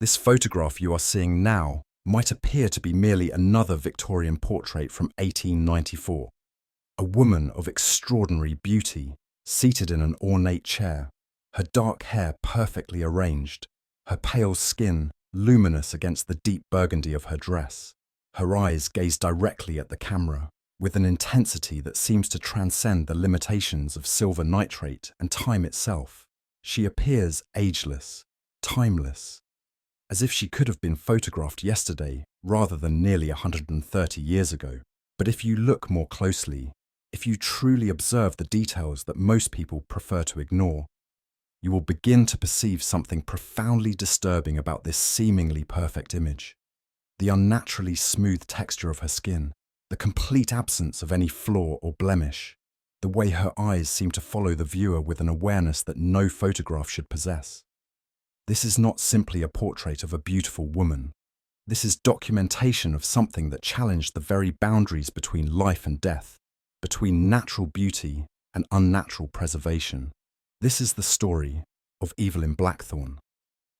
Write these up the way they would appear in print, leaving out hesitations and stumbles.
This photograph you are seeing now might appear to be merely another Victorian portrait from 1894. A woman of extraordinary beauty, seated in an ornate chair, her dark hair perfectly arranged, her pale skin luminous against the deep burgundy of her dress. Her eyes gaze directly at the camera, with an intensity that seems to transcend the limitations of silver nitrate and time itself. She appears ageless, timeless, as if she could have been photographed yesterday rather than nearly 130 years ago. But if you look more closely, if you truly observe the details that most people prefer to ignore, you will begin to perceive something profoundly disturbing about this seemingly perfect image. The unnaturally smooth texture of her skin, the complete absence of any flaw or blemish, the way her eyes seem to follow the viewer with an awareness that no photograph should possess. This is not simply a portrait of a beautiful woman. This is documentation of something that challenged the very boundaries between life and death, between natural beauty and unnatural preservation. This is the story of Evelyn Blackthorne,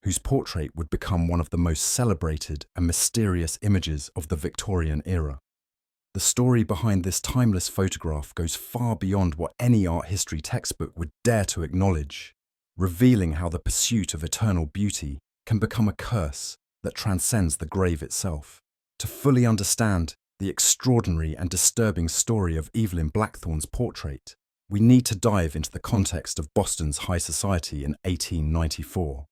whose portrait would become one of the most celebrated and mysterious images of the Victorian era. The story behind this timeless photograph goes far beyond what any art history textbook would dare to acknowledge, revealing how the pursuit of eternal beauty can become a curse that transcends the grave itself. To fully understand the extraordinary and disturbing story of Evelyn Blackthorne's portrait, we need to dive into the context of Boston's high society in 1894.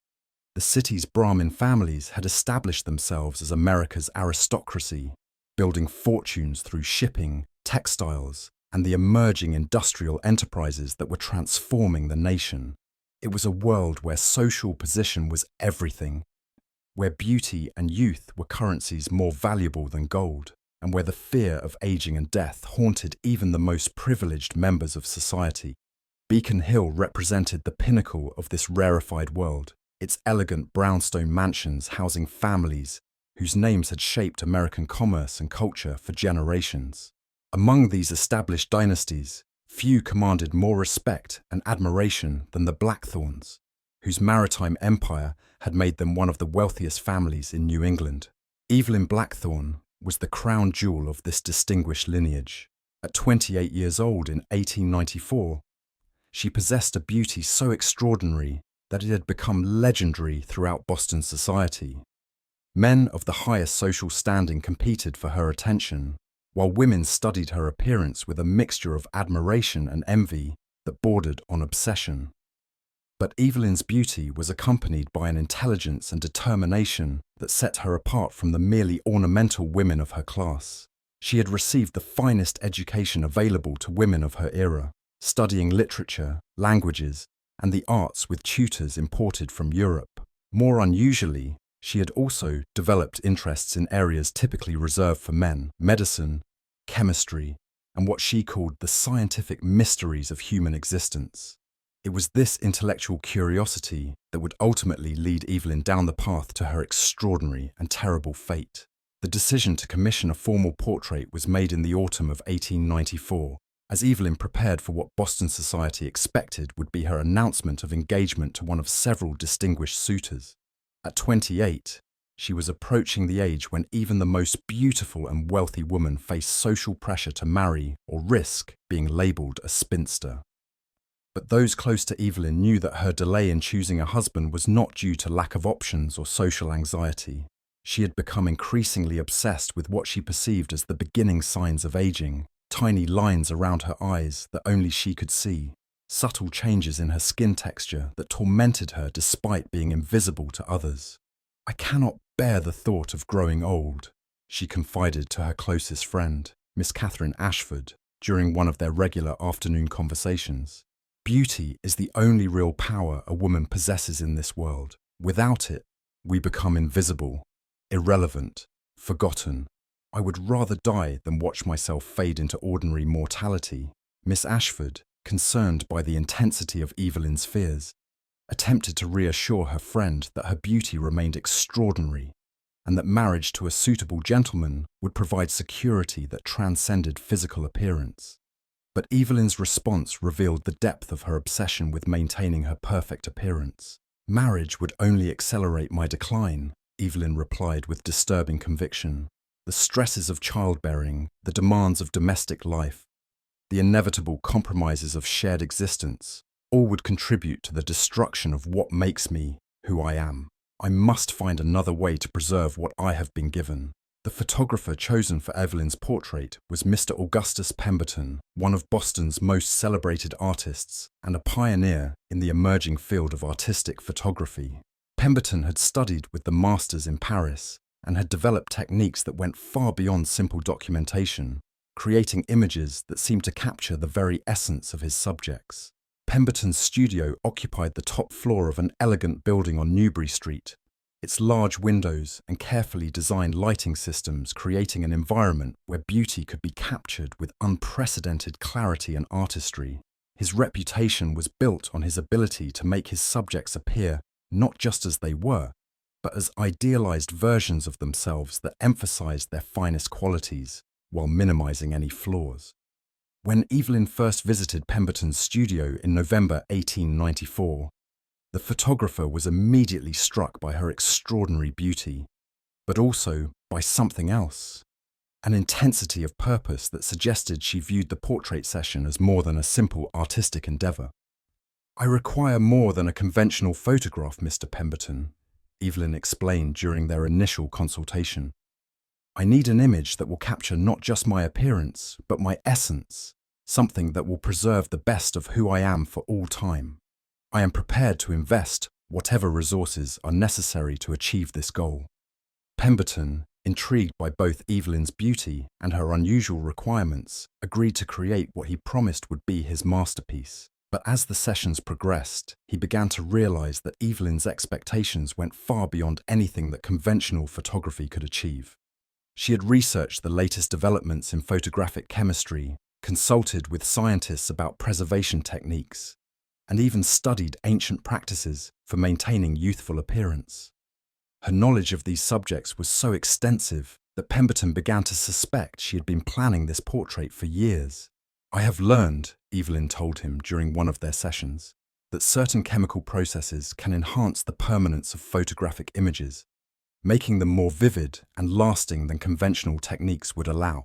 The city's Brahmin families had established themselves as America's aristocracy, building fortunes through shipping, textiles, and the emerging industrial enterprises that were transforming the nation. It was a world where social position was everything, where beauty and youth were currencies more valuable than gold, and where the fear of aging and death haunted even the most privileged members of society. Beacon Hill represented the pinnacle of this rarefied world, its elegant brownstone mansions housing families whose names had shaped American commerce and culture for generations. Among these established dynasties, few commanded more respect and admiration than the Blackthornes, whose maritime empire had made them one of the wealthiest families in New England. Evelyn Blackthorne was the crown jewel of this distinguished lineage. At 28 years old in 1894, she possessed a beauty so extraordinary that it had become legendary throughout Boston society. Men of the highest social standing competed for her attention, while women studied her appearance with a mixture of admiration and envy that bordered on obsession. But Evelyn's beauty was accompanied by an intelligence and determination that set her apart from the merely ornamental women of her class. She had received the finest education available to women of her era, studying literature, languages, and the arts with tutors imported from Europe. More unusually, she had also developed interests in areas typically reserved for men: medicine, chemistry, and what she called the scientific mysteries of human existence. It was this intellectual curiosity that would ultimately lead Evelyn down the path to her extraordinary and terrible fate. The decision to commission a formal portrait was made in the autumn of 1894, as Evelyn prepared for what Boston society expected would be her announcement of engagement to one of several distinguished suitors. At 28, she was approaching the age when even the most beautiful and wealthy woman faced social pressure to marry or risk being labelled a spinster. But those close to Evelyn knew that her delay in choosing a husband was not due to lack of options or social anxiety. She had become increasingly obsessed with what she perceived as the beginning signs of aging: tiny lines around her eyes that only she could see, subtle changes in her skin texture that tormented her despite being invisible to others. "I cannot bear the thought of growing old," she confided to her closest friend, Miss Catherine Ashford, during one of their regular afternoon conversations. "Beauty is the only real power a woman possesses in this world. Without it, we become invisible, irrelevant, forgotten. I would rather die than watch myself fade into ordinary mortality." Miss Ashford, concerned by the intensity of Evelyn's fears, attempted to reassure her friend that her beauty remained extraordinary and that marriage to a suitable gentleman would provide security that transcended physical appearance. But Evelyn's response revealed the depth of her obsession with maintaining her perfect appearance. "Marriage would only accelerate my decline," Evelyn replied with disturbing conviction. The stresses of childbearing, the demands of domestic life, the inevitable compromises of shared existence, all would contribute to the destruction of what makes me who I am. I must find another way to preserve what I have been given. The photographer chosen for Evelyn's portrait was Mr. Augustus Pemberton, one of Boston's most celebrated artists and a pioneer in the emerging field of artistic photography. Pemberton had studied with the masters in Paris and had developed techniques that went far beyond simple documentation, creating images that seemed to capture the very essence of his subjects. Pemberton's studio occupied the top floor of an elegant building on Newbury Street, its large windows and carefully designed lighting systems creating an environment where beauty could be captured with unprecedented clarity and artistry. His reputation was built on his ability to make his subjects appear not just as they were, but as idealized versions of themselves that emphasized their finest qualities while minimizing any flaws. When Evelyn first visited Pemberton's studio in November 1894, the photographer was immediately struck by her extraordinary beauty, but also by something else, an intensity of purpose that suggested she viewed the portrait session as more than a simple artistic endeavor. "I require more than a conventional photograph, Mr. Pemberton," Evelyn explained during their initial consultation. "I need an image that will capture not just my appearance, but my essence, something that will preserve the best of who I am for all time. I am prepared to invest whatever resources are necessary to achieve this goal." Pemberton, intrigued by both Evelyn's beauty and her unusual requirements, agreed to create what he promised would be his masterpiece. But as the sessions progressed, he began to realize that Evelyn's expectations went far beyond anything that conventional photography could achieve. She had researched the latest developments in photographic chemistry, consulted with scientists about preservation techniques, and even studied ancient practices for maintaining youthful appearance. Her knowledge of these subjects was so extensive that Pemberton began to suspect she had been planning this portrait for years. "I have learned," Evelyn told him during one of their sessions, "that certain chemical processes can enhance the permanence of photographic images, making them more vivid and lasting than conventional techniques would allow.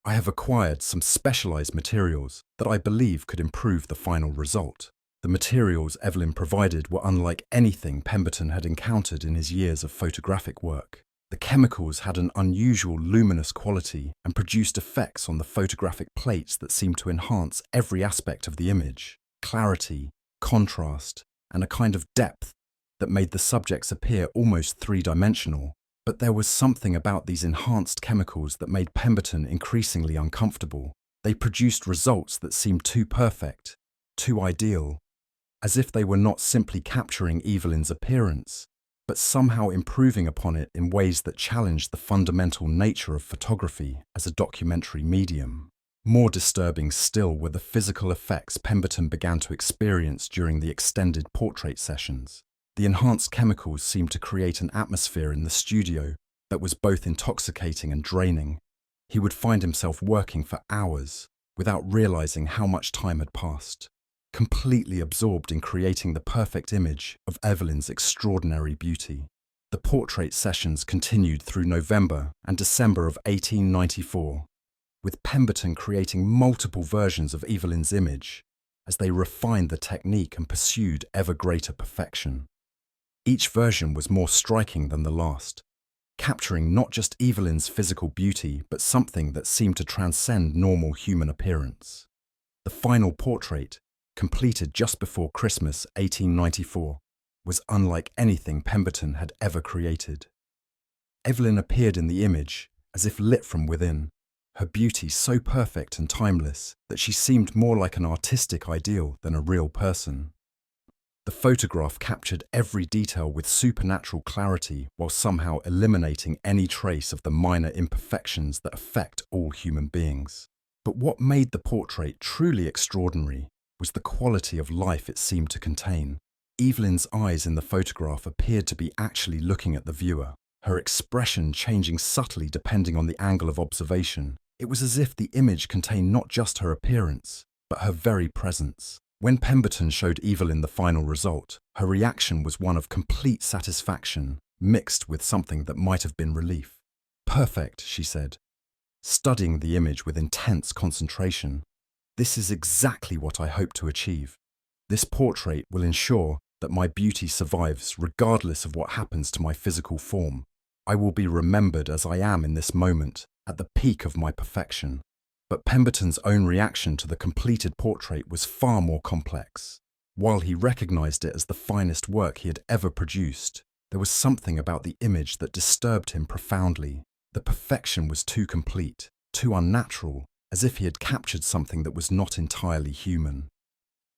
I have acquired some specialized materials that I believe could improve the final result." The materials Evelyn provided were unlike anything Pemberton had encountered in his years of photographic work. The chemicals had an unusual luminous quality and produced effects on the photographic plates that seemed to enhance every aspect of the image: clarity, contrast, and a kind of depth that made the subjects appear almost three-dimensional. But there was something about these enhanced chemicals that made Pemberton increasingly uncomfortable. They produced results that seemed too perfect, too ideal, as if they were not simply capturing Evelyn's appearance, but somehow improving upon it in ways that challenged the fundamental nature of photography as a documentary medium. More disturbing still were the physical effects Pemberton began to experience during the extended portrait sessions. The enhanced chemicals seemed to create an atmosphere in the studio that was both intoxicating and draining. He would find himself working for hours without realizing how much time had passed, completely absorbed in creating the perfect image of Evelyn's extraordinary beauty. The portrait sessions continued through November and December of 1894, with Pemberton creating multiple versions of Evelyn's image as they refined the technique and pursued ever greater perfection. Each version was more striking than the last, capturing not just Evelyn's physical beauty, but something that seemed to transcend normal human appearance. The final portrait, completed just before Christmas 1894, was unlike anything Pemberton had ever created. Evelyn appeared in the image as if lit from within, her beauty so perfect and timeless that she seemed more like an artistic ideal than a real person. The photograph captured every detail with supernatural clarity while somehow eliminating any trace of the minor imperfections that affect all human beings. But what made the portrait truly extraordinary was the quality of life it seemed to contain. Evelyn's eyes in the photograph appeared to be actually looking at the viewer, her expression changing subtly depending on the angle of observation. It was as if the image contained not just her appearance, but her very presence. When Pemberton showed Evelyn the final result, her reaction was one of complete satisfaction, mixed with something that might have been relief. "Perfect," she said, studying the image with intense concentration. "This is exactly what I hope to achieve. This portrait will ensure that my beauty survives regardless of what happens to my physical form. I will be remembered as I am in this moment, at the peak of my perfection." But Pemberton's own reaction to the completed portrait was far more complex. While he recognized it as the finest work he had ever produced, there was something about the image that disturbed him profoundly. The perfection was too complete, too unnatural, as if he had captured something that was not entirely human.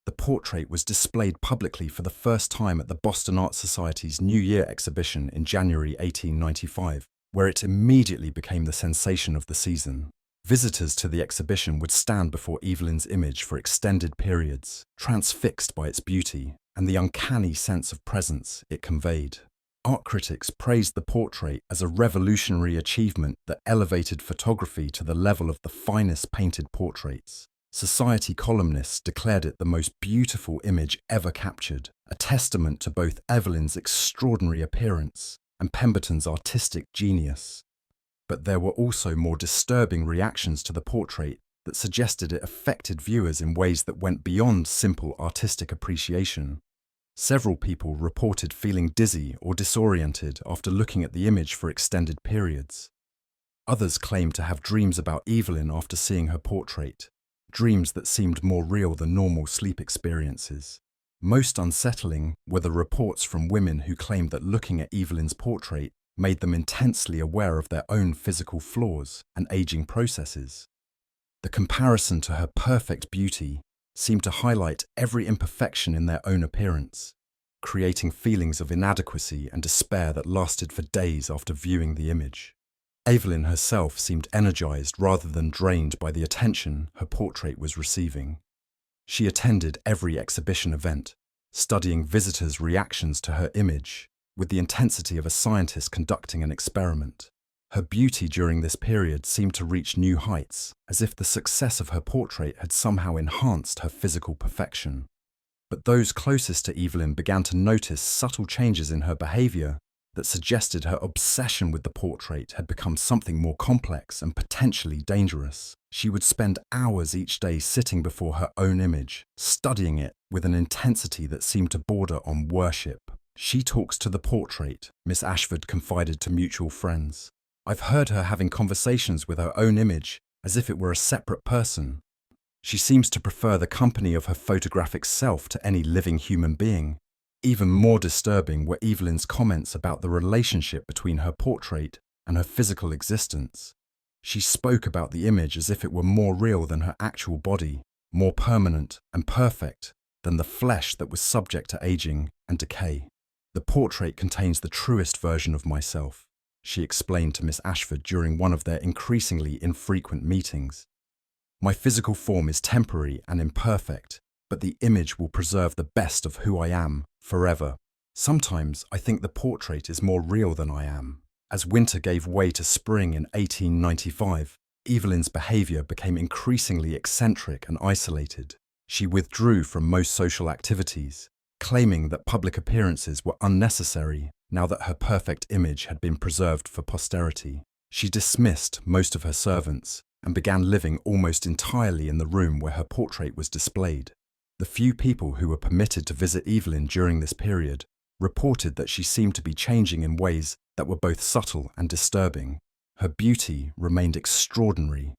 The portrait was displayed publicly for the first time at the Boston Art Society's New Year exhibition in January 1895, where it immediately became the sensation of the season. Visitors to the exhibition would stand before Evelyn's image for extended periods, transfixed by its beauty and the uncanny sense of presence it conveyed. Art critics praised the portrait as a revolutionary achievement that elevated photography to the level of the finest painted portraits. Society columnists declared it the most beautiful image ever captured, a testament to both Evelyn's extraordinary appearance and Pemberton's artistic genius. But there were also more disturbing reactions to the portrait that suggested it affected viewers in ways that went beyond simple artistic appreciation. Several people reported feeling dizzy or disoriented after looking at the image for extended periods. Others claimed to have dreams about Evelyn after seeing her portrait, dreams that seemed more real than normal sleep experiences. Most unsettling were the reports from women who claimed that looking at Evelyn's portrait made them intensely aware of their own physical flaws and aging processes. The comparison to her perfect beauty seemed to highlight every imperfection in their own appearance, creating feelings of inadequacy and despair that lasted for days after viewing the image. Evelyn herself seemed energized rather than drained by the attention her portrait was receiving. She attended every exhibition event, studying visitors' reactions to her image with the intensity of a scientist conducting an experiment. Her beauty during this period seemed to reach new heights, as if the success of her portrait had somehow enhanced her physical perfection. But those closest to Evelyn began to notice subtle changes in her behavior that suggested her obsession with the portrait had become something more complex and potentially dangerous. She would spend hours each day sitting before her own image, studying it with an intensity that seemed to border on worship. "She talks to the portrait," Miss Ashford confided to mutual friends. "I've heard her having conversations with her own image as if it were a separate person. She seems to prefer the company of her photographic self to any living human being." Even more disturbing were Evelyn's comments about the relationship between her portrait and her physical existence. She spoke about the image as if it were more real than her actual body, more permanent and perfect than the flesh that was subject to aging and decay. "The portrait contains the truest version of myself," she explained to Miss Ashford during one of their increasingly infrequent meetings. "My physical form is temporary and imperfect, but the image will preserve the best of who I am forever. Sometimes I think the portrait is more real than I am." As winter gave way to spring in 1895, Evelyn's behavior became increasingly eccentric and isolated. She withdrew from most social activities, claiming that public appearances were unnecessary now that her perfect image had been preserved for posterity. She dismissed most of her servants and began living almost entirely in the room where her portrait was displayed. The few people who were permitted to visit Evelyn during this period reported that she seemed to be changing in ways that were both subtle and disturbing. Her beauty remained extraordinary,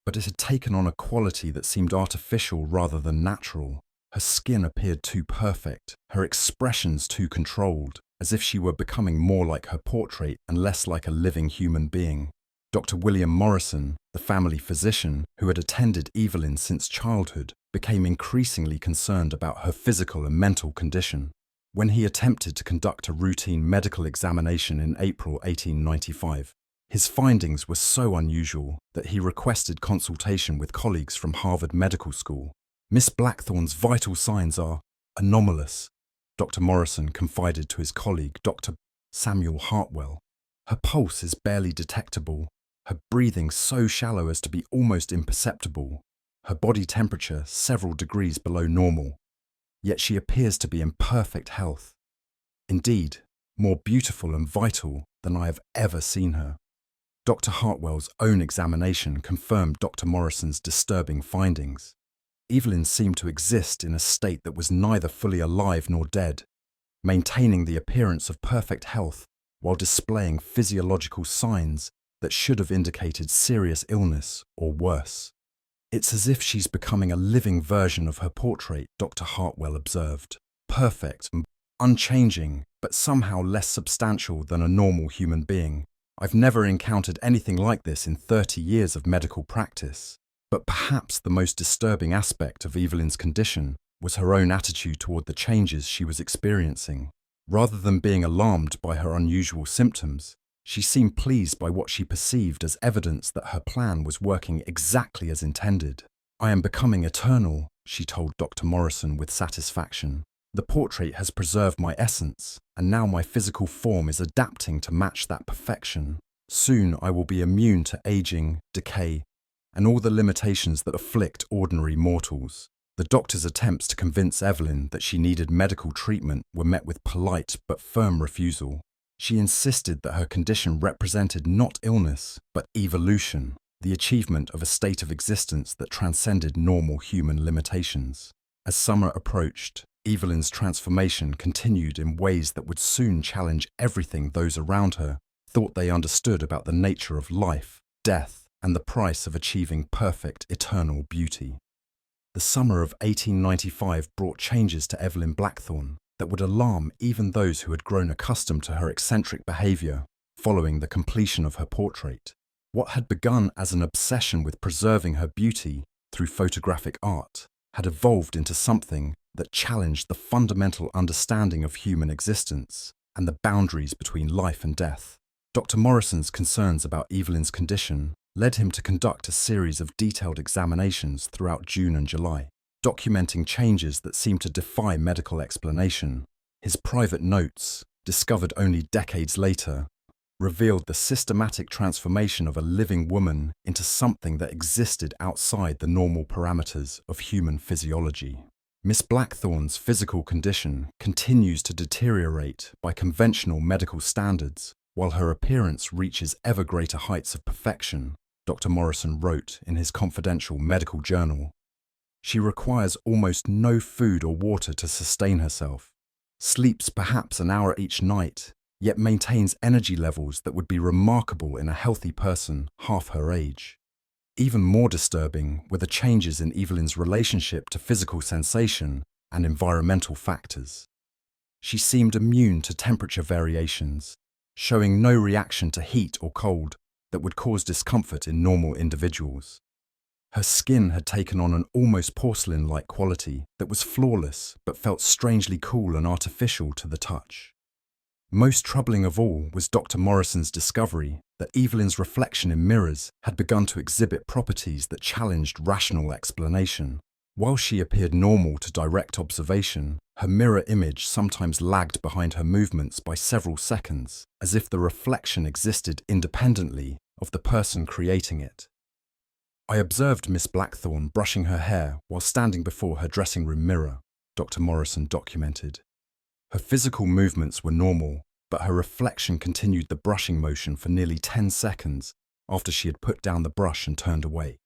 but it had taken on a quality that seemed artificial rather than natural. Her skin appeared too perfect, her expressions too controlled, as if she were becoming more like her portrait and less like a living human being. Dr. William Morrison, the family physician who had attended Evelyn since childhood, became increasingly concerned about her physical and mental condition. When he attempted to conduct a routine medical examination in April 1895, his findings were so unusual that he requested consultation with colleagues from Harvard Medical School. "Miss Blackthorn's vital signs are anomalous," Dr. Morrison confided to his colleague, Dr. Samuel Hartwell. "Her pulse is barely detectable, her breathing so shallow as to be almost imperceptible, her body temperature several degrees below normal. Yet she appears to be in perfect health. Indeed, more beautiful and vital than I have ever seen her. Dr. Hartwell's own examination confirmed Dr. Morrison's disturbing findings. Evelyn seemed to exist in a state that was neither fully alive nor dead, maintaining the appearance of perfect health while displaying physiological signs that should have indicated serious illness or worse. It's as if she's becoming a living version of her portrait, Dr. Hartwell observed. Perfect and unchanging, but somehow less substantial than a normal human being. I've never encountered anything like this in 30 years of medical practice. But perhaps the most disturbing aspect of Evelyn's condition was her own attitude toward the changes she was experiencing. Rather than being alarmed by her unusual symptoms, she seemed pleased by what she perceived as evidence that her plan was working exactly as intended. "I am becoming eternal," she told Dr. Morrison with satisfaction. "The portrait has preserved my essence, and now my physical form is adapting to match that perfection. Soon I will be immune to aging, decay, and all the limitations that afflict ordinary mortals." The doctor's attempts to convince Evelyn that she needed medical treatment were met with polite but firm refusal. She insisted that her condition represented not illness, but evolution, the achievement of a state of existence that transcended normal human limitations. As summer approached, Evelyn's transformation continued in ways that would soon challenge everything those around her thought they understood about the nature of life, death, and the price of achieving perfect, eternal beauty. The summer of 1895 brought changes to Evelyn Blackthorne that would alarm even those who had grown accustomed to her eccentric behaviour following the completion of her portrait. What had begun as an obsession with preserving her beauty through photographic art had evolved into something that challenged the fundamental understanding of human existence and the boundaries between life and death. Dr. Morrison's concerns about Evelyn's condition led him to conduct a series of detailed examinations throughout June and July, documenting changes that seemed to defy medical explanation. His private notes, discovered only decades later, revealed the systematic transformation of a living woman into something that existed outside the normal parameters of human physiology. Miss Blackthorne's physical condition continues to deteriorate by conventional medical standards, while her appearance reaches ever greater heights of perfection, Dr. Morrison wrote in his confidential medical journal. She requires almost no food or water to sustain herself, sleeps perhaps an hour each night, yet maintains energy levels that would be remarkable in a healthy person half her age. Even more disturbing were the changes in Evelyn's relationship to physical sensation and environmental factors. She seemed immune to temperature variations, showing no reaction to heat or cold that would cause discomfort in normal individuals. Her skin had taken on an almost porcelain-like quality that was flawless but felt strangely cool and artificial to the touch. Most troubling of all was Dr. Morrison's discovery that Evelyn's reflection in mirrors had begun to exhibit properties that challenged rational explanation. While she appeared normal to direct observation, her mirror image sometimes lagged behind her movements by several seconds, as if the reflection existed independently of the person creating it. "I observed Miss Blackthorne brushing her hair while standing before her dressing room mirror," Dr. Morrison documented. Her physical movements were normal, but her reflection continued the brushing motion for nearly 10 seconds after she had put down the brush and turned away.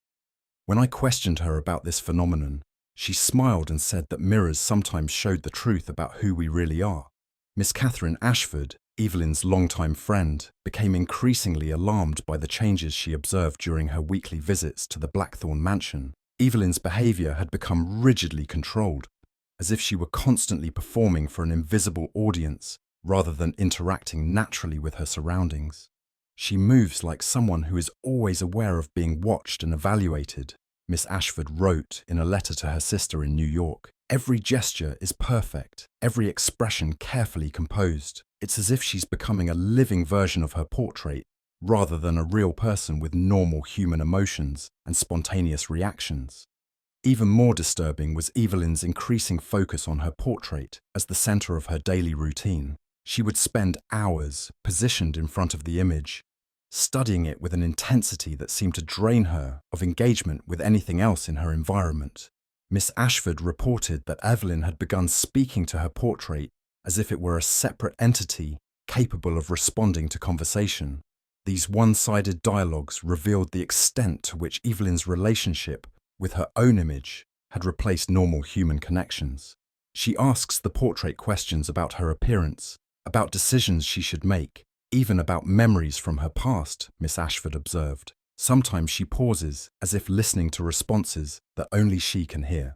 When I questioned her about this phenomenon, she smiled and said that mirrors sometimes showed the truth about who we really are. Miss Catherine Ashford, Evelyn's longtime friend, became increasingly alarmed by the changes she observed during her weekly visits to the Blackthorne mansion. Evelyn's behaviour had become rigidly controlled, as if she were constantly performing for an invisible audience rather than interacting naturally with her surroundings. "She moves like someone who is always aware of being watched and evaluated," Miss Ashford wrote in a letter to her sister in New York. "Every gesture is perfect, every expression carefully composed. It's as if she's becoming a living version of her portrait rather than a real person with normal human emotions and spontaneous reactions." Even more disturbing was Evelyn's increasing focus on her portrait as the center of her daily routine. She would spend hours positioned in front of the image, studying it with an intensity that seemed to drain her of engagement with anything else in her environment. Miss Ashford reported that Evelyn had begun speaking to her portrait as if it were a separate entity capable of responding to conversation. These one-sided dialogues revealed the extent to which Evelyn's relationship with her own image had replaced normal human connections. She asks the portrait questions about her appearance, about decisions she should make, even about memories from her past, Miss Ashford observed. Sometimes she pauses, as if listening to responses that only she can hear.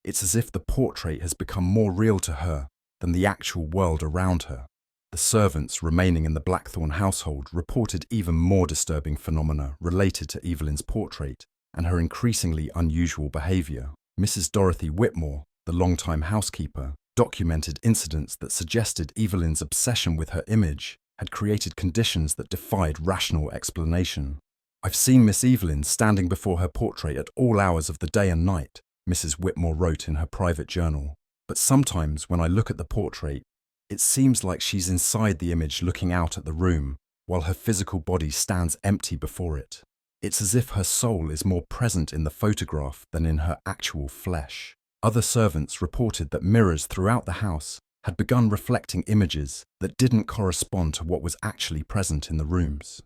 It's as if the portrait has become more real to her than the actual world around her. The servants remaining in the Blackthorn household reported even more disturbing phenomena related to Evelyn's portrait and her increasingly unusual behaviour. Mrs. Dorothy Whitmore, the longtime housekeeper, documented incidents that suggested Evelyn's obsession with her image had created conditions that defied rational explanation. "I've seen Miss Evelyn standing before her portrait at all hours of the day and night," Mrs. Whitmore wrote in her private journal. "But sometimes when I look at the portrait, it seems like she's inside the image looking out at the room, while her physical body stands empty before it. It's as if her soul is more present in the photograph than in her actual flesh." Other servants reported that mirrors throughout the house had begun reflecting images that didn't correspond to what was actually present in the rooms.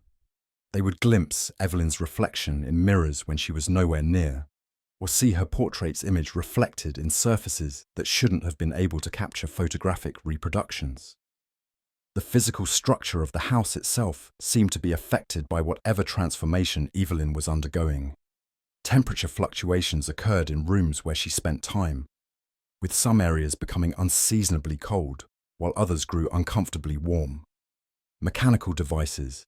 They would glimpse Evelyn's reflection in mirrors when she was nowhere near, or see her portrait's image reflected in surfaces that shouldn't have been able to capture photographic reproductions. The physical structure of the house itself seemed to be affected by whatever transformation Evelyn was undergoing. Temperature fluctuations occurred in rooms where she spent time, with some areas becoming unseasonably cold, while others grew uncomfortably warm. Mechanical devices,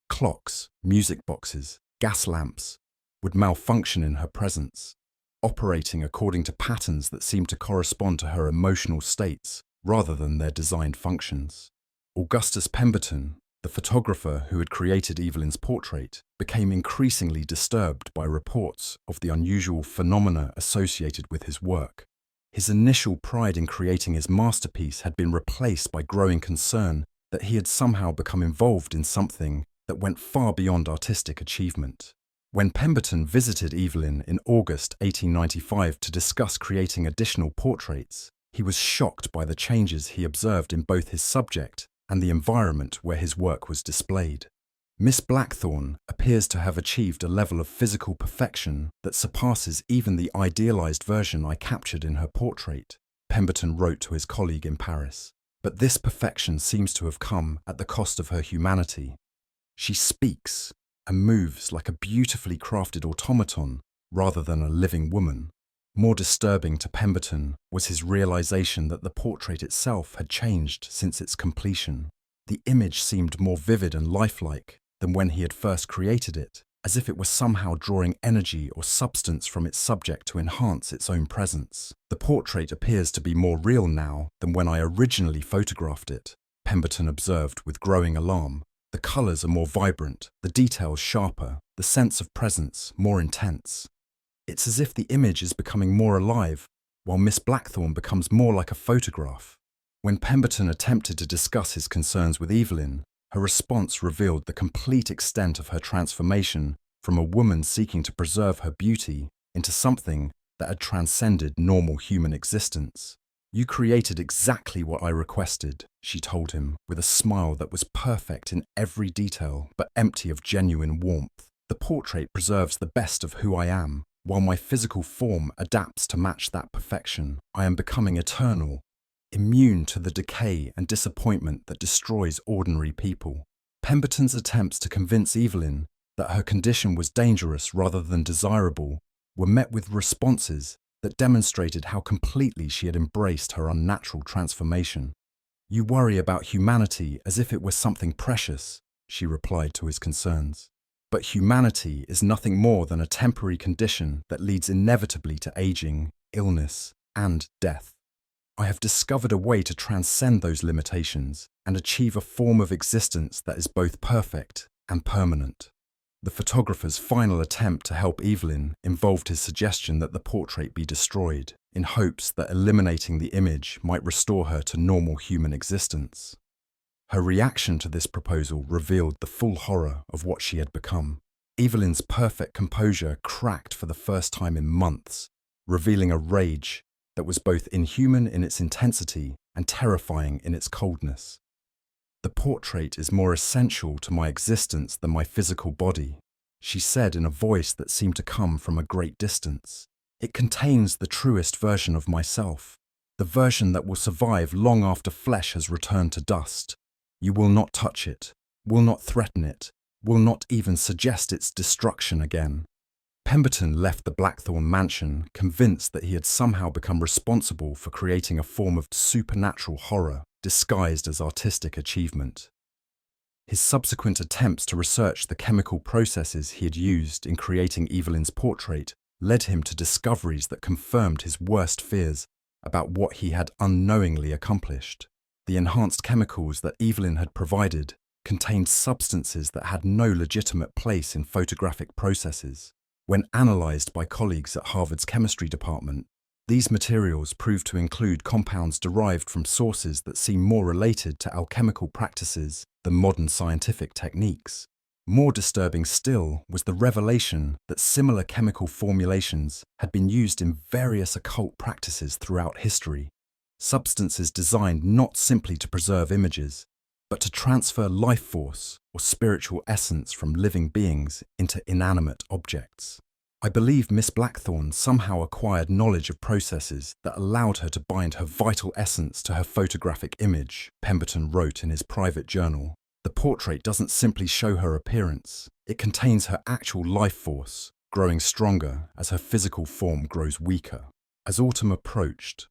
clocks, music boxes, gas lamps, would malfunction in her presence, operating according to patterns that seemed to correspond to her emotional states rather than their designed functions. Augustus Pemberton, the photographer who had created Evelyn's portrait, became increasingly disturbed by reports of the unusual phenomena associated with his work. His initial pride in creating his masterpiece had been replaced by growing concern that he had somehow become involved in something that went far beyond artistic achievement. When Pemberton visited Evelyn in August 1895 to discuss creating additional portraits, he was shocked by the changes he observed in both his subject and the environment where his work was displayed. "Miss Blackthorn appears to have achieved a level of physical perfection that surpasses even the idealized version I captured in her portrait," Pemberton wrote to his colleague in Paris. "But this perfection seems to have come at the cost of her humanity. She speaks and moves like a beautifully crafted automaton rather than a living woman." More disturbing to Pemberton was his realization that the portrait itself had changed since its completion. The image seemed more vivid and lifelike than when he had first created it, as if it were somehow drawing energy or substance from its subject to enhance its own presence. "The portrait appears to be more real now than when I originally photographed it," Pemberton observed with growing alarm. "The colours are more vibrant, the details sharper, the sense of presence more intense. It's as if the image is becoming more alive, while Miss Blackthorn becomes more like a photograph." When Pemberton attempted to discuss his concerns with Evelyn, her response revealed the complete extent of her transformation from a woman seeking to preserve her beauty into something that had transcended normal human existence. "You created exactly what I requested," she told him, with a smile that was perfect in every detail but empty of genuine warmth. "The portrait preserves the best of who I am, while my physical form adapts to match that perfection. I am becoming eternal, immune to the decay and disappointment that destroys ordinary people." Pemberton's attempts to convince Evelyn that her condition was dangerous rather than desirable were met with responses that demonstrated how completely she had embraced her unnatural transformation. "You worry about humanity as if it were something precious," she replied to his concerns. "But humanity is nothing more than a temporary condition that leads inevitably to aging, illness, and death. I have discovered a way to transcend those limitations and achieve a form of existence that is both perfect and permanent." The photographer's final attempt to help Evelyn involved his suggestion that the portrait be destroyed, in hopes that eliminating the image might restore her to normal human existence. Her reaction to this proposal revealed the full horror of what she had become. Evelyn's perfect composure cracked for the first time in months, revealing a rage that was both inhuman in its intensity and terrifying in its coldness. "The portrait is more essential to my existence than my physical body," she said in a voice that seemed to come from a great distance. "It contains the truest version of myself, the version that will survive long after flesh has returned to dust. You will not touch it, will not threaten it, will not even suggest its destruction again." Pemberton left the Blackthorn mansion convinced that he had somehow become responsible for creating a form of supernatural horror disguised as artistic achievement. His subsequent attempts to research the chemical processes he had used in creating Evelyn's portrait led him to discoveries that confirmed his worst fears about what he had unknowingly accomplished. The enhanced chemicals that Evelyn had provided contained substances that had no legitimate place in photographic processes. When analysed by colleagues at Harvard's chemistry department, these materials proved to include compounds derived from sources that seem more related to alchemical practices than modern scientific techniques. More disturbing still was the revelation that similar chemical formulations had been used in various occult practices throughout history, substances designed not simply to preserve images, but to transfer life force or spiritual essence from living beings into inanimate objects. "I believe Miss Blackthorn somehow acquired knowledge of processes that allowed her to bind her vital essence to her photographic image," Pemberton wrote in his private journal. "The portrait doesn't simply show her appearance, it contains her actual life force, growing stronger as her physical form grows weaker." As autumn approached,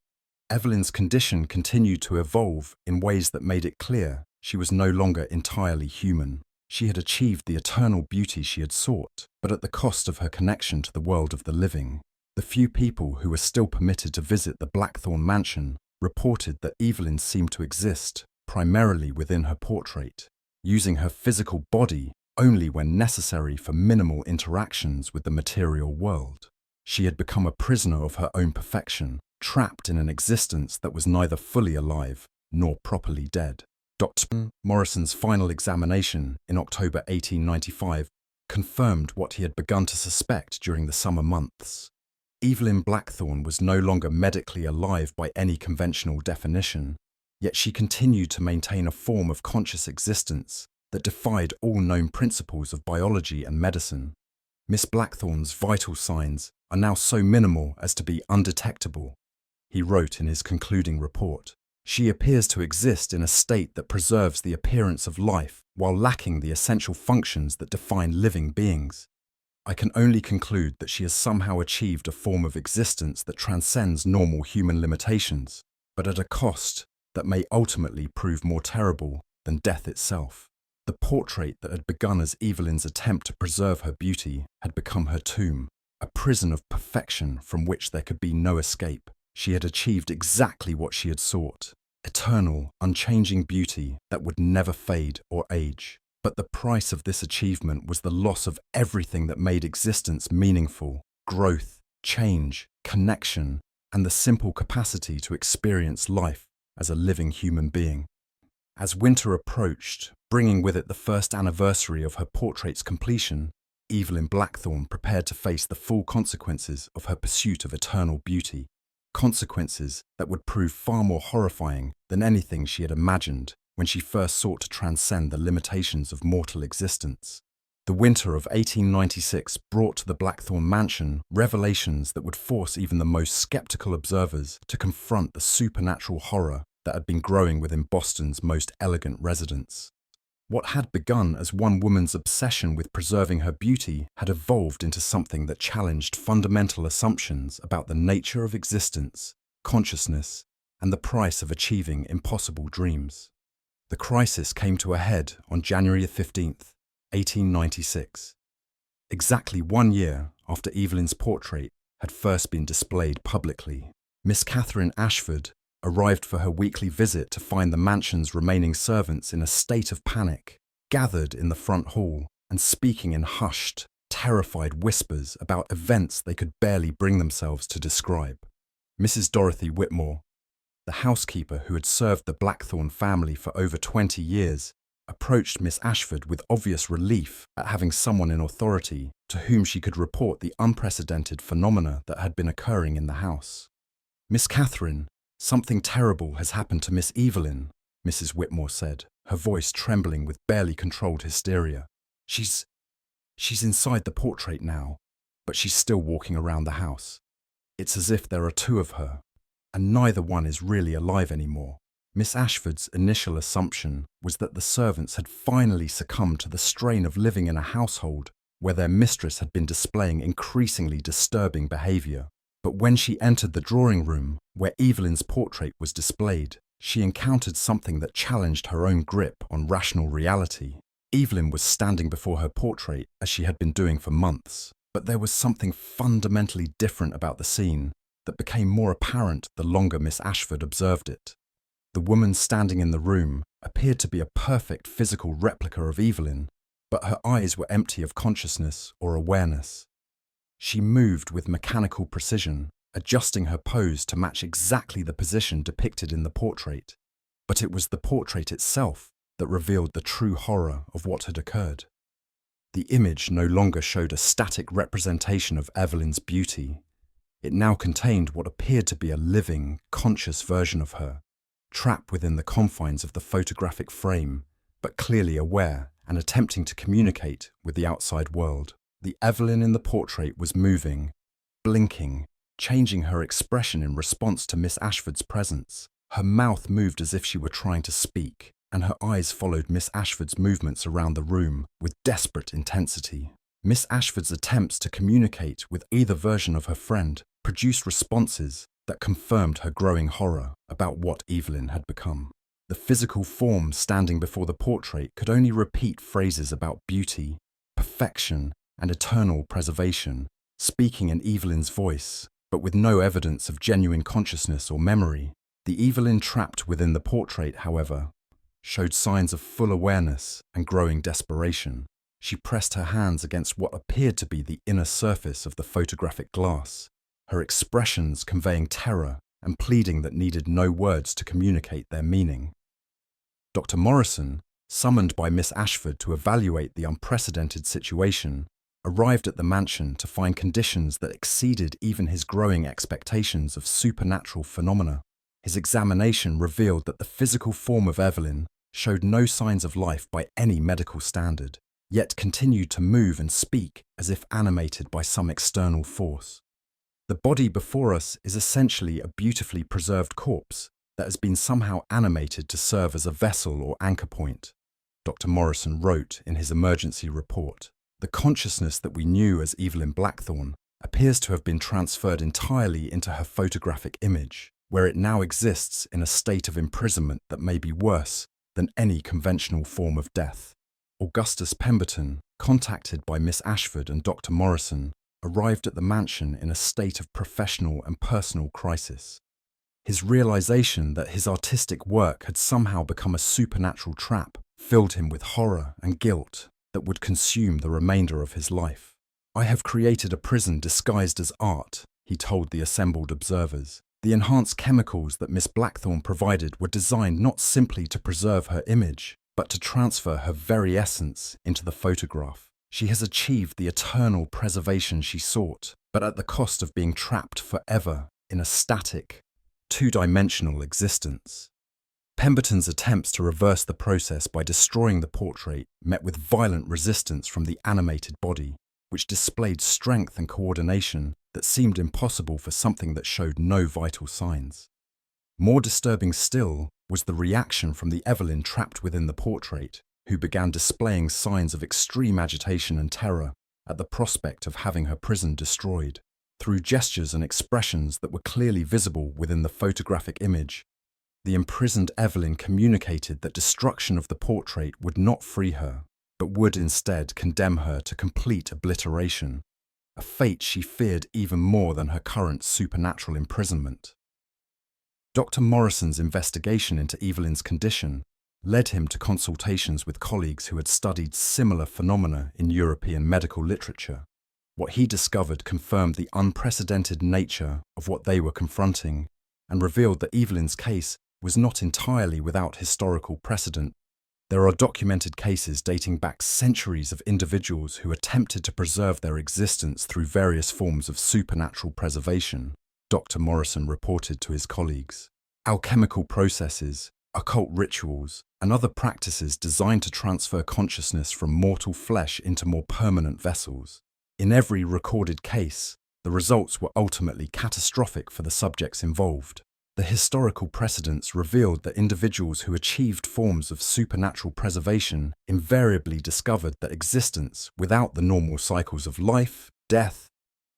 Evelyn's condition continued to evolve in ways that made it clear she was no longer entirely human. She had achieved the eternal beauty she had sought, but at the cost of her connection to the world of the living. The few people who were still permitted to visit the Blackthorn mansion reported that Evelyn seemed to exist primarily within her portrait, using her physical body only when necessary for minimal interactions with the material world. She had become a prisoner of her own perfection, trapped in an existence that was neither fully alive nor properly dead. Dr. Morrison's final examination in October 1895 confirmed what he had begun to suspect during the summer months. Evelyn Blackthorn was no longer medically alive by any conventional definition, yet she continued to maintain a form of conscious existence that defied all known principles of biology and medicine. Miss Blackthorn's vital signs are now so minimal as to be undetectable, he wrote in his concluding report. "She appears to exist in a state that preserves the appearance of life while lacking the essential functions that define living beings. I can only conclude that she has somehow achieved a form of existence that transcends normal human limitations, but at a cost that may ultimately prove more terrible than death itself." The portrait that had begun as Evelyn's attempt to preserve her beauty had become her tomb, a prison of perfection from which there could be no escape. She had achieved exactly what she had sought, eternal, unchanging beauty that would never fade or age. But the price of this achievement was the loss of everything that made existence meaningful: growth, change, connection, and the simple capacity to experience life as a living human being. As winter approached, bringing with it the first anniversary of her portrait's completion, Evelyn Blackthorn prepared to face the full consequences of her pursuit of eternal beauty. Consequences that would prove far more horrifying than anything she had imagined when she first sought to transcend the limitations of mortal existence. The winter of 1896 brought to the Blackthorn mansion revelations that would force even the most skeptical observers to confront the supernatural horror that had been growing within Boston's most elegant residence. What had begun as one woman's obsession with preserving her beauty had evolved into something that challenged fundamental assumptions about the nature of existence, consciousness, and the price of achieving impossible dreams. The crisis came to a head on January 15th, 1896, exactly 1 year after Evelyn's portrait had first been displayed publicly. Miss Catherine Ashford arrived for her weekly visit to find the mansion's remaining servants in a state of panic, gathered in the front hall and speaking in hushed, terrified whispers about events they could barely bring themselves to describe. Mrs. Dorothy Whitmore, the housekeeper who had served the Blackthorn family for over 20 years, approached Miss Ashford with obvious relief at having someone in authority to whom she could report the unprecedented phenomena that had been occurring in the house. "Miss Catherine, something terrible has happened to Miss Evelyn," Mrs. Whitmore said. her voice trembling with barely controlled hysteria. She's inside the portrait now, but she's still walking around the house. It's as if there are two of her, and neither one is really alive anymore. Miss Ashford's initial assumption was that the servants had finally succumbed to the strain of living in a household where their mistress had been displaying increasingly disturbing behaviour. But when she entered the drawing room where Evelyn's portrait was displayed, she encountered something that challenged her own grip on rational reality. Evelyn was standing before her portrait as she had been doing for months, but there was something fundamentally different about the scene that became more apparent the longer Miss Ashford observed it. The woman standing in the room appeared to be a perfect physical replica of Evelyn, but her eyes were empty of consciousness or awareness. She moved with mechanical precision, adjusting her pose to match exactly the position depicted in the portrait. But it was the portrait itself that revealed the true horror of what had occurred. The image no longer showed a static representation of Evelyn's beauty. It now contained what appeared to be a living, conscious version of her, trapped within the confines of the photographic frame, but clearly aware and attempting to communicate with the outside world. The Evelyn in the portrait was moving, blinking, changing her expression in response to Miss Ashford's presence. Her mouth moved as if she were trying to speak, and her eyes followed Miss Ashford's movements around the room with desperate intensity. Miss Ashford's attempts to communicate with either version of her friend produced responses that confirmed her growing horror about what Evelyn had become. The physical form standing before the portrait could only repeat phrases about beauty, perfection, and eternal preservation, speaking in Evelyn's voice, but with no evidence of genuine consciousness or memory. The Evelyn trapped within the portrait, however, showed signs of full awareness and growing desperation. She pressed her hands against what appeared to be the inner surface of the photographic glass, her expressions conveying terror and pleading that needed no words to communicate their meaning. Dr. Morrison, summoned by Miss Ashford to evaluate the unprecedented situation, arrived at the mansion to find conditions that exceeded even his growing expectations of supernatural phenomena. His examination revealed that the physical form of Evelyn showed no signs of life by any medical standard, yet continued to move and speak as if animated by some external force. The body before us is essentially a beautifully preserved corpse that has been somehow animated to serve as a vessel or anchor point, Dr. Morrison wrote in his emergency report. The consciousness that we knew as Evelyn Blackthorne appears to have been transferred entirely into her photographic image, where it now exists in a state of imprisonment that may be worse than any conventional form of death. Augustus Pemberton, contacted by Miss Ashford and Dr. Morrison, arrived at the mansion in a state of professional and personal crisis. His realization that his artistic work had somehow become a supernatural trap filled him with horror and guilt that would consume the remainder of his life. "I have created a prison disguised as art," he told the assembled observers. The enhanced chemicals that Miss Blackthorne provided were designed not simply to preserve her image, but to transfer her very essence into the photograph. She has achieved the eternal preservation she sought, but at the cost of being trapped forever in a static, two-dimensional existence. Pemberton's attempts to reverse the process by destroying the portrait met with violent resistance from the animated body, which displayed strength and coordination that seemed impossible for something that showed no vital signs. More disturbing still was the reaction from the Evelyn trapped within the portrait, who began displaying signs of extreme agitation and terror at the prospect of having her prison destroyed. Through gestures and expressions that were clearly visible within the photographic image, the imprisoned Evelyn communicated that destruction of the portrait would not free her, but would instead condemn her to complete obliteration, a fate she feared even more than her current supernatural imprisonment. Dr. Morrison's investigation into Evelyn's condition led him to consultations with colleagues who had studied similar phenomena in European medical literature. What he discovered confirmed the unprecedented nature of what they were confronting and revealed that Evelyn's case was not entirely without historical precedent. There are documented cases dating back centuries of individuals who attempted to preserve their existence through various forms of supernatural preservation, Dr. Morrison reported to his colleagues. Alchemical processes, occult rituals, and other practices designed to transfer consciousness from mortal flesh into more permanent vessels. In every recorded case, the results were ultimately catastrophic for the subjects involved. The historical precedents revealed that individuals who achieved forms of supernatural preservation invariably discovered that existence without the normal cycles of life, death,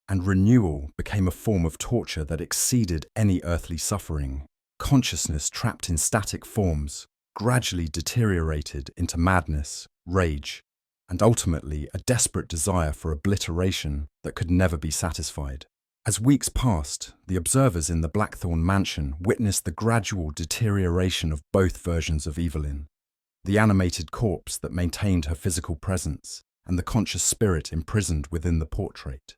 and renewal became a form of torture that exceeded any earthly suffering. Consciousness trapped in static forms gradually deteriorated into madness, rage, and ultimately a desperate desire for obliteration that could never be satisfied. As weeks passed, the observers in the Blackthorn mansion witnessed the gradual deterioration of both versions of Evelyn, the animated corpse that maintained her physical presence and the conscious spirit imprisoned within the portrait.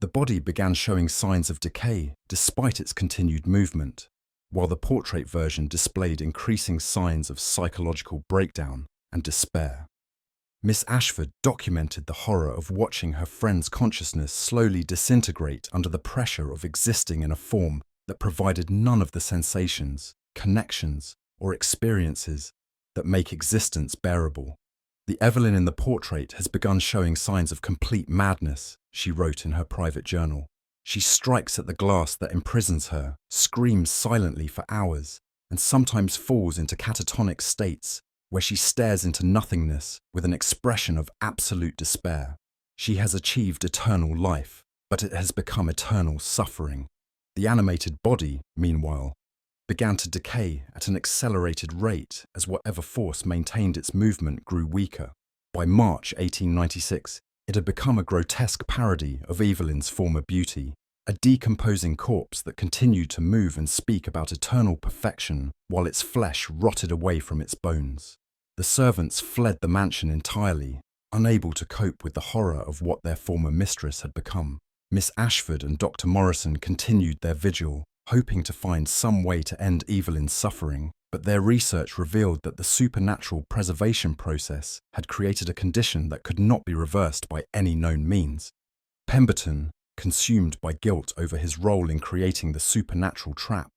The body began showing signs of decay despite its continued movement, while the portrait version displayed increasing signs of psychological breakdown and despair. Miss Ashford documented the horror of watching her friend's consciousness slowly disintegrate under the pressure of existing in a form that provided none of the sensations, connections, or experiences that make existence bearable. "The Evelyn in the portrait has begun showing signs of complete madness," she wrote in her private journal. "She strikes at the glass that imprisons her, screams silently for hours, and sometimes falls into catatonic states where she stares into nothingness with an expression of absolute despair. She has achieved eternal life, but it has become eternal suffering." The animated body, meanwhile, began to decay at an accelerated rate as whatever force maintained its movement grew weaker. By March 1896, it had become a grotesque parody of Evelyn's former beauty, a decomposing corpse that continued to move and speak about eternal perfection while its flesh rotted away from its bones. The servants fled the mansion entirely, unable to cope with the horror of what their former mistress had become. Miss Ashford and Dr. Morrison continued their vigil, hoping to find some way to end Evelyn's suffering, but their research revealed that the supernatural preservation process had created a condition that could not be reversed by any known means. Pemberton, consumed by guilt over his role in creating the supernatural trap,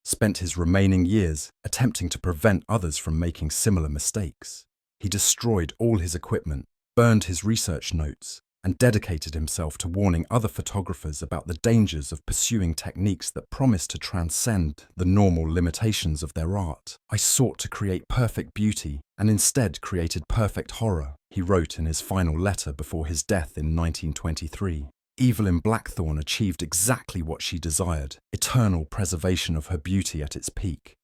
spent his remaining years attempting to prevent others from making similar mistakes. He destroyed all his equipment, burned his research notes, and dedicated himself to warning other photographers about the dangers of pursuing techniques that promised to transcend the normal limitations of their art. "I sought to create perfect beauty and instead created perfect horror," he wrote in his final letter before his death in 1923. Evelyn Blackthorn achieved exactly what she desired, eternal preservation of her beauty at its peak.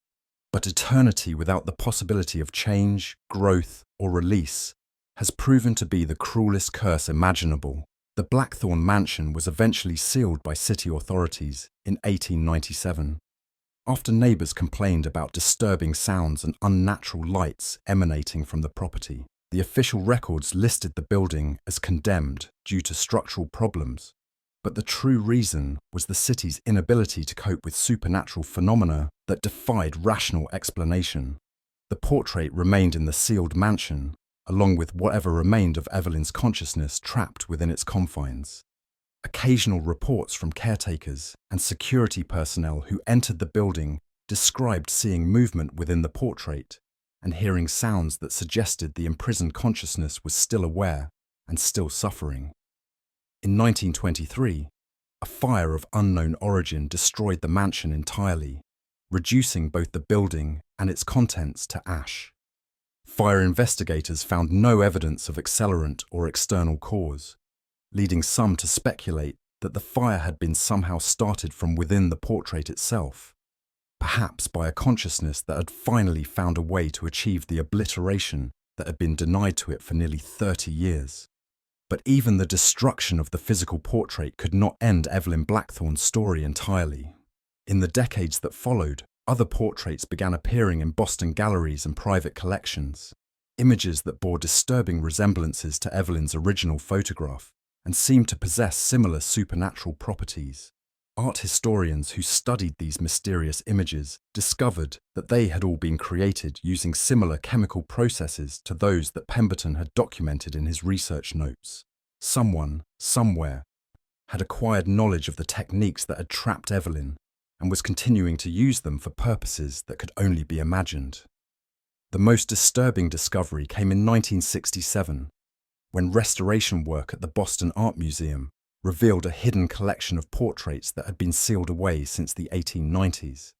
But eternity without the possibility of change, growth, or release has proven to be the cruelest curse imaginable. The Blackthorn mansion was eventually sealed by city authorities in 1897. After neighbours complained about disturbing sounds and unnatural lights emanating from the property, the official records listed the building as condemned due to structural problems, but the true reason was the city's inability to cope with supernatural phenomena that defied rational explanation. The portrait remained in the sealed mansion, along with whatever remained of Evelyn's consciousness trapped within its confines. Occasional reports from caretakers and security personnel who entered the building described seeing movement within the portrait and hearing sounds that suggested the imprisoned consciousness was still aware and still suffering. In 1923, a fire of unknown origin destroyed the mansion entirely, reducing both the building and its contents to ash. Fire investigators found no evidence of accelerant or external cause, leading some to speculate that the fire had been somehow started from within the portrait itself, perhaps by a consciousness that had finally found a way to achieve the obliteration that had been denied to it for nearly 30 years. But even the destruction of the physical portrait could not end Evelyn Blackthorn's story entirely. In the decades that followed, other portraits began appearing in Boston galleries and private collections, images that bore disturbing resemblances to Evelyn's original photograph and seemed to possess similar supernatural properties. Art historians who studied these mysterious images discovered that they had all been created using similar chemical processes to those that Pemberton had documented in his research notes. Someone, somewhere, had acquired knowledge of the techniques that had trapped Evelyn and was continuing to use them for purposes that could only be imagined. The most disturbing discovery came in 1967, when restoration work at the Boston Art Museum revealed a hidden collection of portraits that had been sealed away since the 1890s.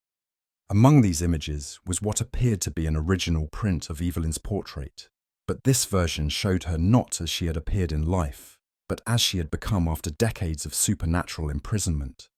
Among these images was what appeared to be an original print of Evelyn's portrait, but this version showed her not as she had appeared in life, but as she had become after decades of supernatural imprisonment.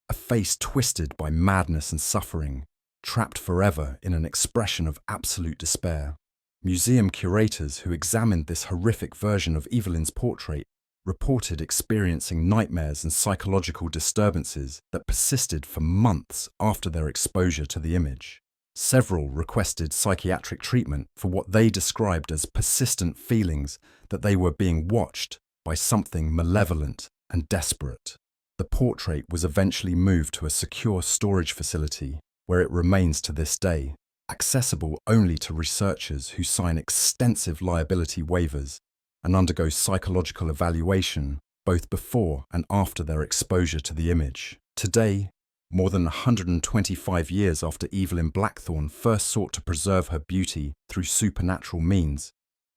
A face twisted by madness and suffering, trapped forever in an expression of absolute despair. Museum curators who examined this horrific version of Evelyn's portrait reported experiencing nightmares and psychological disturbances that persisted for months after their exposure to the image. Several requested psychiatric treatment for what they described as persistent feelings that they were being watched by something malevolent and desperate. The portrait was eventually moved to a secure storage facility where it remains to this day, accessible only to researchers who sign extensive liability waivers and undergo psychological evaluation both before and after their exposure to the image. Today, more than 125 years after Evelyn Blackthorne first sought to preserve her beauty through supernatural means,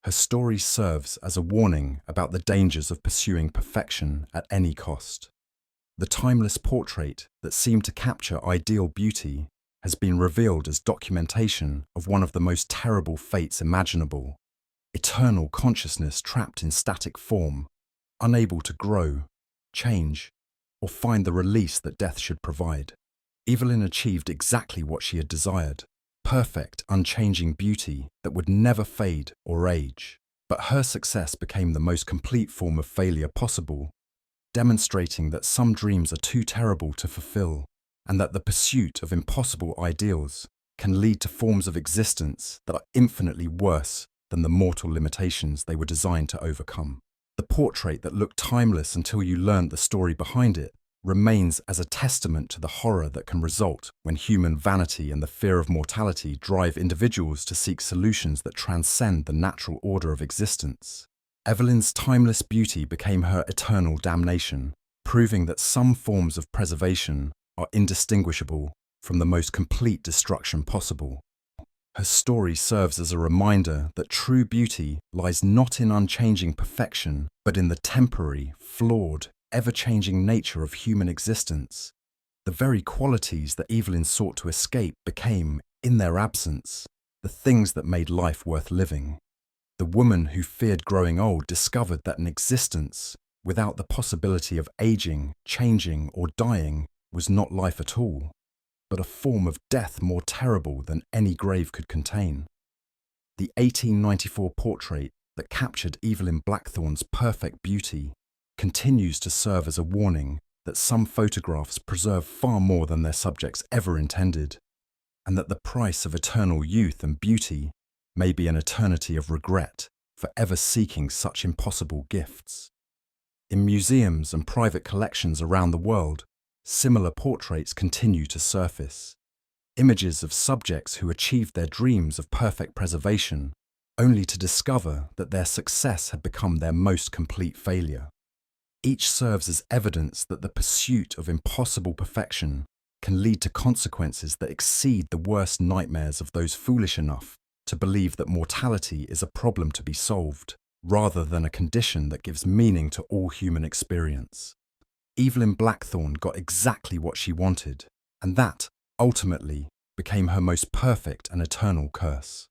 her story serves as a warning about the dangers of pursuing perfection at any cost. The timeless portrait that seemed to capture ideal beauty has been revealed as documentation of one of the most terrible fates imaginable: eternal consciousness trapped in static form, unable to grow, change, or find the release that death should provide. Evelyn achieved exactly what she had desired: perfect, unchanging beauty that would never fade or age. But her success became the most complete form of failure possible, demonstrating that some dreams are too terrible to fulfill, and that the pursuit of impossible ideals can lead to forms of existence that are infinitely worse than the mortal limitations they were designed to overcome. The portrait that looked timeless until you learned the story behind it remains as a testament to the horror that can result when human vanity and the fear of mortality drive individuals to seek solutions that transcend the natural order of existence. Evelyn's timeless beauty became her eternal damnation, proving that some forms of preservation are indistinguishable from the most complete destruction possible. Her story serves as a reminder that true beauty lies not in unchanging perfection, but in the temporary, flawed, ever-changing nature of human existence. The very qualities that Evelyn sought to escape became, in their absence, the things that made life worth living. The woman who feared growing old discovered that an existence without the possibility of aging, changing, or dying was not life at all, but a form of death more terrible than any grave could contain. The 1894 portrait that captured Evelyn Blackthorne's perfect beauty continues to serve as a warning that some photographs preserve far more than their subjects ever intended, and that the price of eternal youth and beauty may be an eternity of regret for ever seeking such impossible gifts. In museums and private collections around the world, similar portraits continue to surface. Images of subjects who achieved their dreams of perfect preservation, only to discover that their success had become their most complete failure. Each serves as evidence that the pursuit of impossible perfection can lead to consequences that exceed the worst nightmares of those foolish enough to believe that mortality is a problem to be solved, rather than a condition that gives meaning to all human experience. Evelyn Blackthorne got exactly what she wanted, and that, ultimately, became her most perfect and eternal curse.